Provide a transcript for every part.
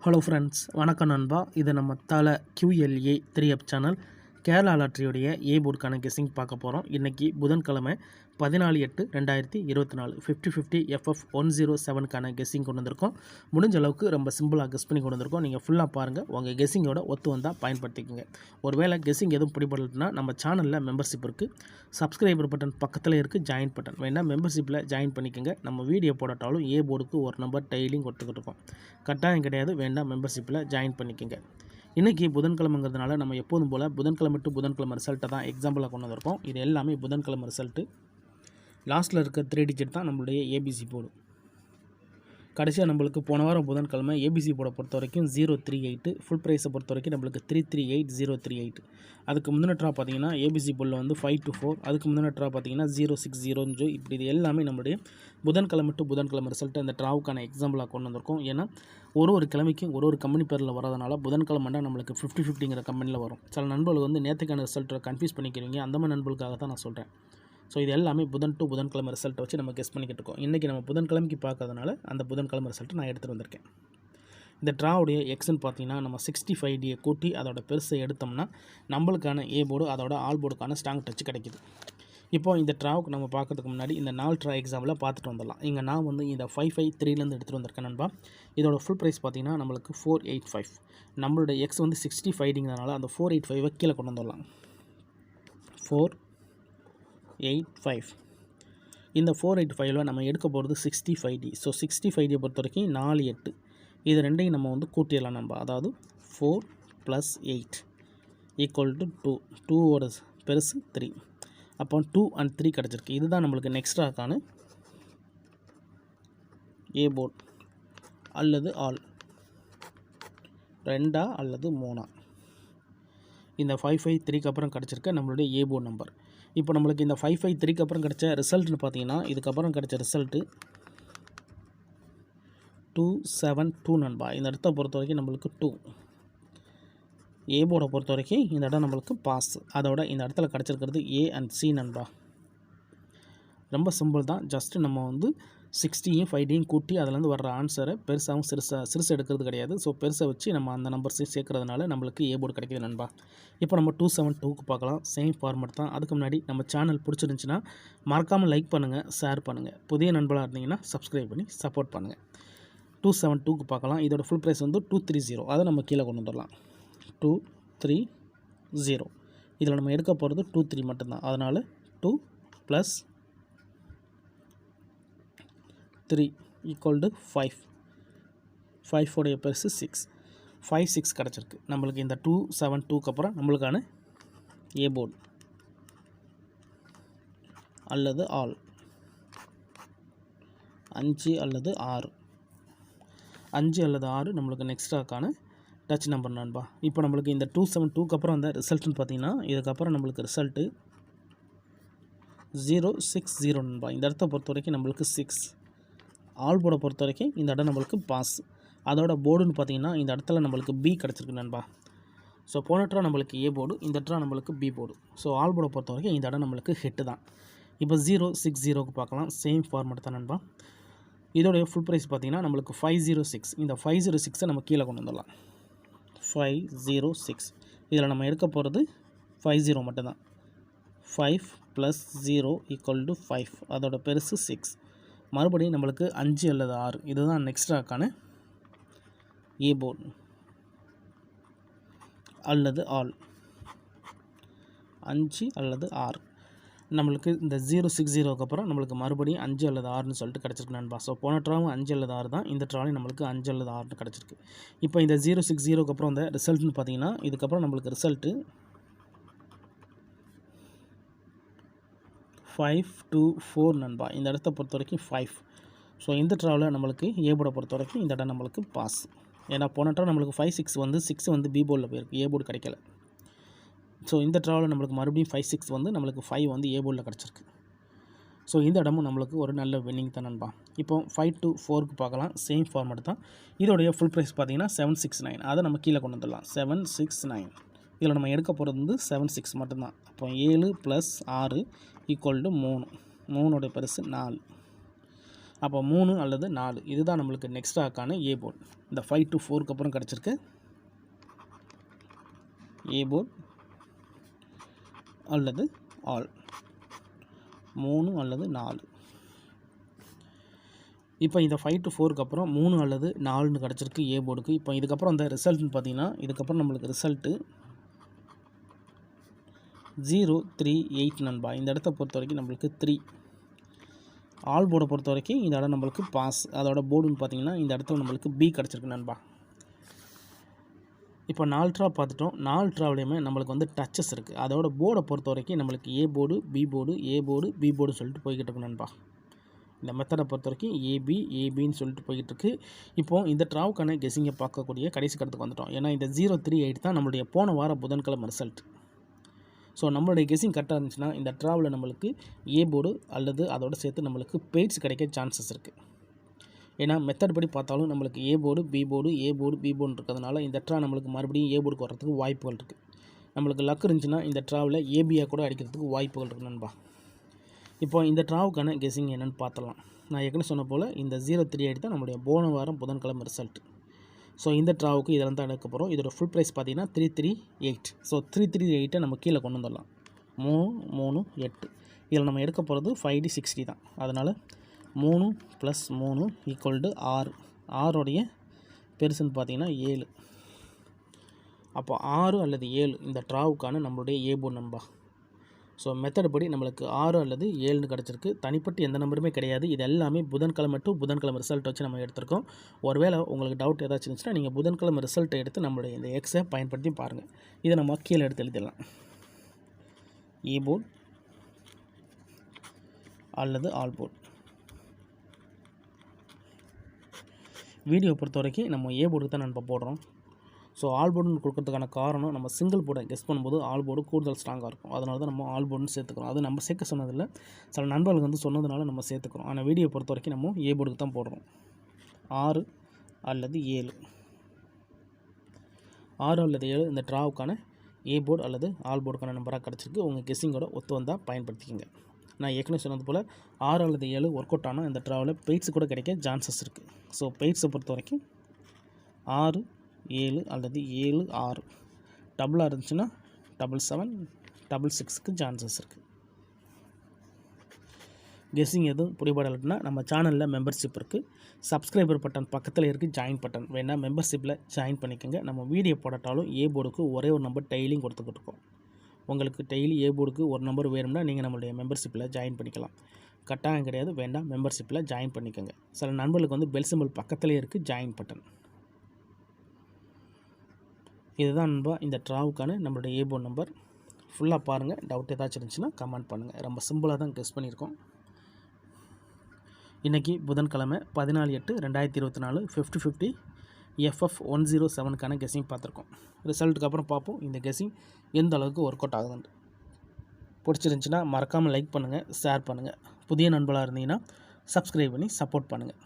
Hello friends, வணக்கம் நண்பா. இது நம்ம தலை QLA 3 சேனல் கேரளா லாட்டரியுடைய ஏ போர்டுக்கான கெஸ்ஸிங் பார்க்க போகிறோம். இன்றைக்கி புதன்கிழமை 14/8/2024 50/50 FF107க்கான கெஸ்ஸிங் கொண்டு வந்திருக்கோம். முடிஞ்ச அளவுக்கு ரொம்ப சிம்பிளாக கெஸ் பண்ணி கொண்டு வந்திருக்கோம். நீங்கள் ஃபுல்லாக பாருங்கள், உங்கள் கெஸ்ஸிங்கோட ஒத்து வந்தால் பயன்படுத்திக்கோங்க. ஒருவேளை கெஸ்ஸிங் எதுவும் பிடிபடலைன்னா நம்ம சேனலில் மெம்பர்ஷிப் இருக்குது, சப்ஸ்கிரைபர் பட்டன் பக்கத்தில் இருக்குது, ஜாயின் பட்டன் வேணால் மெம்பர்ஷிப்பில் ஜாயின் பண்ணிக்கோங்க. நம்ம வீடியோ போடட்டாலும் ஏ போர்டுக்கு ஒரு நம்பர் டெய்லியும் கொடுத்துக்கிட்டு இருக்கோம். கட்டாயம் கிடையாது, வேண்டாம் மெம்பர்ஷிப்பில் ஜாயின் பண்ணிக்கோங்க. இன்றைக்கி புதன்கிழமைங்கிறதுனால நம்ம எப்போதும் போல் புதன்கிழமை டு புதன்கிழமை ரிசல்ட்டை தான் எக்ஸாம்பிளாக கொண்டு வந்திருக்கோம். இது எல்லாமே புதன்கிழமை ரிசல்ட்டு. லாஸ்ட்டில் இருக்க 3 டிஜிட் தான் நம்மளுடைய ஏபிசி போர்டு. கடைசியாக நம்மளுக்கு போன வாரம் புதன்கிழமை ஏபிசி போர்டை பொறுத்த வரைக்கும் 038, ஃபுல் ப்ரைஸை பொறுத்த வரைக்கும் நம்மளுக்கு 338038. அதுக்கு முந்தின ட்ரா பார்த்தீங்கன்னா ஏபிசி போர்டில் வந்து 5-4, அதுக்கு முந்தின ட்ரா பார்த்தீங்கன்னா 060. இப்படி இது எல்லாமே நம்மளுடைய புதன்கிழமை டு புதன்கிழமை ரிசல்ட்டு அந்த ட்ராவுக்கான எக்ஸாம்பிளாக கொண்டு வந்திருக்கோம். ஏன்னா ஒரு கிழமைக்கும் ஒரு கம்பெனி பேரில் வரதுனால புதன்கிழமைண்டா நம்மளுக்கு 50-50ங்கிற கம்பெனியில் வரும். சில நண்பர்கள் வந்து நேற்றுக்கான ரிசல்ட்டை கன்ஃபியூஸ் பண்ணிக்கிறீங்க, அந்த மாதிரி நண்பர்களுக்காக தான் நான் சொல்கிறேன். ஸோ இது எல்லாமே புதன் டு புதன்கிழமை ரிசல்ட்டை வச்சு நம்ம கெஸ் பண்ணிக்கிட்டு இருக்கோம். இன்றைக்கி நம்ம புதன்கிழமைக்கு பார்க்கறதுனால அந்த புதன்கிழமை ரிசல்ட்டை நான் எடுத்துகிட்டு வந்திருக்கேன். இந்த ட்ராவுடைய எக்ஸ்ன்னு பார்த்தீங்கன்னா நம்ம 65D கூட்டி அதோட பெருசை எடுத்தோம்னா நம்மளுக்கான ஏ போர்டு அதோட ஆல் போர்டுக்கான ஸ்ட்ராங் டச் கிடைக்கிது. இப்போ இந்த ட்ராவுக்கு நம்ம பார்க்கறதுக்கு முன்னாடி இந்த 4 ட்ரா எக்ஸாம்பிளாக பார்த்துட்டு வந்துடலாம். இங்கே நான் வந்து இந்த 553லேருந்து எடுத்துகிட்டு வந்திருக்கேன் நண்பா. இதோட ஃபுல் ப்ரைஸ் பார்த்தீங்கன்னா நம்மளுக்கு 485. நம்மளோட எக்ஸ் வந்து 65ங்கிறதுனால அந்த 485 கீழே கொண்டு வந்துடலாம். 485. இந்த 485ல் நம்ம எடுக்க போகிறது 65D. ஸோ 65D பொறுத்த வரைக்கும் 48. இது ரெண்டையும் நம்ம வந்து கூட்டிடலாம் நண்பா. அதாவது 4 + 8 = 2. 2ஓட பெருசு 3. அப்போ 2 and 3 கிடச்சிருக்கு. இதுதான் நம்மளுக்கு நெக்ஸ்ட்ராக்கான ஏ போர்டு அல்லது ஆல் 2 அல்லது 3. இந்த 553க்கு அப்புறம் கிடச்சிருக்க நம்மளுடைய ஏ போர்டு நம்பர். இப்போ நம்மளுக்கு இந்த 553க்கு அப்புறம் கிடச்ச ரிசல்ட்னு பார்த்தீங்கன்னா இதுக்கப்புறம் கிடச்ச ரிசல்ட்டு 272 நண்பா. இந்த இடத்த பொறுத்த வரைக்கும் நம்மளுக்கு 2. ஏ போர்டை பொறுத்த வரைக்கும் இந்த இடம் நம்மளுக்கு பாஸ். அதோட இந்த இடத்துல கிடச்சிருக்கிறது ஏ அண்ட் சி நண்பா. ரொம்ப சிம்பிள் தான். ஜஸ்ட்டு நம்ம வந்து 60யும் 5டையும் கூட்டி அதிலேருந்து வர்ற ஆன்சரை பெருசாகவும் சிறுசு எடுக்கிறது கிடையாது. ஸோ பெருசை வச்சு நம்ம அந்த நம்பர்ஸையும் சேர்க்கறதுனால நம்மளுக்கு ஏ போர்டு கிடைக்கிது நண்பா. இப்போ நம்ம 272க்கு பார்க்கலாம். சேம் ஃபார்மேட் தான். அதுக்கு முன்னாடி நம்ம சேனல் பிடிச்சிருந்துச்சின்னா மறக்காமல் லைக் பண்ணுங்கள், ஷேர் பண்ணுங்கள். புதிய நண்பர்களாக இருந்தீங்கன்னா சப்ஸ்கிரைப் பண்ணி சப்போர்ட் பண்ணுங்கள். 272க்கு பார்க்கலாம். இதோட ஃபுல் ப்ரைஸ் வந்து 230. அதை நம்ம கீழே கொண்டு வந்துடலாம். 230. இதில் நம்ம எடுக்க போகிறது 23 மட்டும்தான். அதனால் 2 + 3 = 5. 5 உடைய பெருசு 6. 56 கிடச்சிருக்கு. நம்மளுக்கு இந்த 272க்கு அப்புறம் நம்மளுக்கான ஏ போர்டு அல்லது ஆல் 5 அல்லது 6. 5 அல்லது 6 நம்மளுக்கு நெக்ஸ்ட்ராக்கான டச் நம்பர் நண்பா. இப்போ நம்மளுக்கு இந்த 272க்கு அப்புறம் அந்த ரிசல்ட்னு பார்த்தீங்கன்னா இதுக்கப்புறம் நம்மளுக்கு ரிசல்ட்டு 060 நண்பா. இந்த இடத்த பொறுத்த வரைக்கும் நம்மளுக்கு 6. ஆல் போர்டை பொறுத்த வரைக்கும் இந்த இடம் நம்மளுக்கு பாஸ். அதோட போர்டுன்னு பார்த்தீங்கன்னா இந்த இடத்துல நம்மளுக்கு பி கிடச்சிருக்கு நண்பா. ஸோ போன ட்ரா நம்மளுக்கு ஏ போர்டு, இந்த ட்ரா நம்மளுக்கு பி போர்டு. ஸோ ஆல் போர்டை பொறுத்த வரைக்கும் இந்த இடம் நம்மளுக்கு ஹெட்டு தான். இப்போ 060க்கு பார்க்கலாம். சேம் ஃபார்மேட் தான் நண்பா. இதோடைய ஃபுல் ப்ரைஸ் பார்த்தீங்கன்னா நம்மளுக்கு 506. இந்த 506 நம்ம கீழே கொண்டு வந்துடலாம். 506. இதில் நம்ம எடுக்க போகிறது 50 மட்டும்தான். 5 + 0 = 5. அதோட பெருசு 6. மறுபடியும் நம்மளுக்கு 5 அல்லது 6. இதுதான் நெக்ஸ்ட்ராக்கான ஏ போர்டு அல்லது ஆல் 5 அல்லது 6. நம்மளுக்கு இந்த 060க்கு அப்புறம் நம்மளுக்கு மறுபடியும் 5 அல்லது 6ன்னு சொல்லிட்டு கிடச்சிருக்கு நண்பா. ஸோ போன ட்ராவும் 5 அல்லது 6 தான். இந்த ட்ராலையும் நம்மளுக்கு 5 அல்லது 6ன்னு கிடச்சிருக்கு. இப்போ இந்த 060க்கு அப்புறம் இந்த ரிசல்ட்னு பார்த்தீங்கன்னா இதுக்கப்புறம் நம்மளுக்கு ரிசல்ட்டு 524 நண்பா. இந்த இடத்த பொறுத்த வரைக்கும் 5. ஸோ இந்த ட்ராவில் நம்மளுக்கு ஏ போர்டை பொறுத்த வரைக்கும் இந்த இடம் நம்மளுக்கு பாஸ். ஏன்னா போன ட்ரா நம்மளுக்கு 56 வந்து 6 வந்து பி போர்டில் போயிருக்கு, ஏ போர்டு கிடைக்கல. ஸோ இந்த ட்ராவில் நம்மளுக்கு மறுபடியும் 56 வந்து நம்மளுக்கு 5 வந்து ஏ போர்டில் கிடச்சிருக்கு. ஸோ இந்த இடமும் நம்மளுக்கு ஒரு நல்ல வின்னிங் தான் நண்பா. இப்போ 524க்கு பார்க்கலாம். சேம் ஃபார்மேட் தான். இதோடைய ஃபுல் ப்ரைஸ் பார்த்தீங்கன்னா 769. அதை நம்ம கீழே கொண்டு வந்துடலாம். 769. இதில் நம்ம எடுக்க போகிறது வந்து 76 மட்டும்தான். அப்போ 7 + 6 = 3. 3ஓடைய பெருசு 4. அப்போ 3 அல்லது 4 இதுதான் நம்மளுக்கு நெக்ஸ்ட் ஆக்கான ஏ போர்டு. இந்த 5 to 4க்கு அப்புறம் கிடச்சிருக்கு ஏ போர்டு அல்லது ஆல் 3 அல்லது 4. இப்போ இந்த 5 to 4க்கு அப்புறம் 3 அல்லது 4ன்னு கிடச்சிருக்கு ஏ போர்டுக்கு. இப்போ இதுக்கப்புறம் அந்த ரிசல்ட்னு பார்த்தீங்கன்னா இதுக்கப்புறம் நம்மளுக்கு ரிசல்ட்டு 0 3 8 நண்பா. இந்த இடத்த பொறுத்த வரைக்கும் நம்மளுக்கு 3. ஆல் போர்டை பொறுத்த வரைக்கும் இந்த இடம் நம்மளுக்கு பாஸ். அதோட போர்டுன்னு பார்த்தீங்கன்னா இந்த இடத்துல நம்மளுக்கு பி கிடச்சிருக்கு நண்பா. இப்போ 4 ட்ரா பார்த்துட்டோம். 4 ட்ராவிலையுமே நம்மளுக்கு வந்து டச்சஸ் இருக்குது. அதோட போர்டை பொறுத்த வரைக்கும் நம்மளுக்கு A board B board A board B board சொல்லிட்டு போய்கிட்டு இருக்கு நண்பா. இந்த மெத்தடை பொறுத்த வரைக்கும் ஏபின்னு சொல்லிட்டு போய்கிட்டு இருக்குது. இப்போது இந்த ட்ராவுக்கான கெஸிங்கை பார்க்கக்கூடிய கடைசி கட்டத்துக்கு வந்துட்டோம். ஏன்னா இந்த 0 3 8 தான் நம்மளுடைய போன வாரம் புதன்கிழமை ரிசல்ட். ஸோ நம்மளுடைய கெஸிங் கரெக்டாக இருந்துச்சுன்னா இந்த ட்ராவில் நம்மளுக்கு ஏ போர்டு அல்லது அதோடு சேர்த்து நம்மளுக்கு பெய்ட்ஸ் கிடைக்க சான்சஸ் இருக்குது. ஏன்னா மெத்தட் படி பார்த்தாலும் நம்மளுக்கு A board B board B board இருக்கிறதுனால இந்த ட்ரா நம்மளுக்கு மறுபடியும் ஏ போர்டுக்கு வர்றதுக்கு வாய்ப்புகள் இருக்குது. நம்மளுக்கு லக் இருந்துச்சுன்னா இந்த ட்ராவில் ஏபியாக கூட அடிக்கிறதுக்கு வாய்ப்புகள் இருக்குது நண்பா. இப்போ இந்த ட்ராவுக்கான கெஸிங் என்னென்னு பார்த்தலாம். நான் ஏற்கனவே சொன்ன போல் இந்த 0 3 8 தான் நம்மளுடைய போன வாரம் புதன்கிழமை ரிசல்ட். ஸோ இந்த ட்ராவுக்கு இதில் தான் எடுக்க போகிறோம். இதோட ஃபுல் ப்ரைஸ் பார்த்தீங்கன்னா 338. ஸோ 338 நம்ம கீழே கொண்டு வந்துடலாம். 3 8 இதில் நம்ம எடுக்க போகிறது 5D 60 தான். அதனால் 3 + 3 = 6. 6 பெருசுன்னு பார்த்தீங்கன்னா 7. அப்போ 6 அல்லது 7 இந்த ட்ராவுக்கான நம்மளுடைய ஏ போர்டு நண்பா. ஸோ மெத்தட் படி நம்மளுக்கு 6 அல்லது 7ன்னு கிடச்சிருக்கு. தனிப்பட்டு எந்த நம்பருமே கிடையாது. இது எல்லாமே புதன்கிழமை டு புதன்கிழமை ரிசல்ட் வச்சு நம்ம எடுத்திருக்கோம். ஒருவேளை உங்களுக்கு டவுட் ஏதாச்சும் இருந்துச்சுன்னா நீங்கள் புதன்கிழமை ரிசல்ட்டை எடுத்து நம்மளுடைய இந்த எக்ஸை பயன்படுத்தி பாருங்கள். இதை நம்ம கீழே எடுத்து எழுதிடலாம். ஏ போர்டு அல்லது ஆல் போர்டு. வீடியோ பொறுத்த வரைக்கும் நம்ம ஏ போர்டுக்கு தான் நம்ம போடுறோம். ஸோ ஆல் போர்டுன்னு கொடுக்கறதுக்கான காரணம் நம்ம சிங்கிள் போர்டை கெஸ் பண்ணும்போது ஆல் போர்டு கூடுதல் ஸ்ட்ராங்காக இருக்கும். அதனால தான் நம்ம ஆல் போர்டுன்னு சேர்த்துக்கிறோம். அது நம்ம சேர்க்க சொன்னதில்லை, சில நண்பர்கள் வந்து சொன்னதுனால நம்ம சேர்த்துக்கிறோம். ஆனால் வீடியோ பொறுத்த வரைக்கும் நம்ம ஏ போர்டுக்கு தான் போடுறோம். 6 அல்லது 7 6 அல்லது 7 இந்த ட்ராவுக்கான ஏ போர்டு அல்லது ஆல் போர்டுக்கான நம்பராக கிடச்சிருக்கு. உங்கள் கெஸ்ஸிங்கோட ஒத்து வந்தால் பயன்படுத்திக்கங்க. நான் ஏற்கனவே சொன்னது போல் 6 அல்லது 7 ஒர்க் அவுட் ஆனால் இந்த ட்ராவில் பெய்ட்ஸ் கூட கிடைக்க சான்சஸ் இருக்குது. ஸோ பெய்ட்ஸை பொறுத்த வரைக்கும் 6 7 அல்லது 7 6 டபுளாக இருந்துச்சுன்னா 7 7 6க்கு சான்சஸ் இருக்குது. கெஸ்ஸிங் எதுவும் பிடிபடலைன்னா நம்ம சேனலில் மெம்பர்ஷிப் இருக்குது. சப்ஸ்கிரைபர் பட்டன் பக்கத்தில் இருக்குது ஜாயின் பட்டன். வேணால் மெம்பர்ஷிப்பில் ஜாயின் பண்ணிக்கோங்க. நம்ம வீடியோ போடட்டாலும் ஏ போர்டுக்கு ஒரே ஒரு நம்பர் டெய்லியும் கொடுத்துக்கிட்டு இருக்கோம். உங்களுக்கு டெய்லி ஏ போர்டுக்கு ஒரு நம்பர் வேணும்னா நீங்கள் நம்மளுடைய மெம்பர்ஷிப்பில் ஜாயின் பண்ணிக்கலாம். கட்டாயம் கிடையாது, வேண்டாம் மெம்பர்ஷிப்பில் ஜாயின் பண்ணிக்கோங்க. சில நண்பர்களுக்கு வந்து பெல் சிம்பிள் பக்கத்துலேயே இருக்குது ஜாயின் பட்டன். இதுதான் நண்பா இந்த ட்ராவுக்கான நம்மளுடைய ஏ போர்டு நம்பர். ஃபுல்லாக பாருங்கள். டவுட் ஏதாச்சும் இருந்துச்சுன்னா கமெண்ட் பண்ணுங்கள். ரொம்ப சிம்பிளாக தான் கெஸ் பண்ணியிருக்கோம். இன்றைக்கி புதன்கிழமை 14/8/2024 50/50 FF107க்கான கெஸ்ஸிங் பார்த்துருக்கோம். ரிசல்ட்டுக்கு அப்புறம் பார்ப்போம் இந்த கெஸ்ஸிங் எந்த அளவுக்கு ஒர்க் அவுட் ஆகுதுன்ட்டு. பிடிச்சிருந்துச்சின்னா மறக்காமல் லைக் பண்ணுங்கள், ஷேர் பண்ணுங்கள். புதிய நண்பர்களாக இருந்தீங்கன்னா சப்ஸ்கிரைப் பண்ணி சப்போர்ட் பண்ணுங்கள்.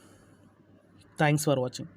தேங்க்ஸ் ஃபார் வாட்சிங்.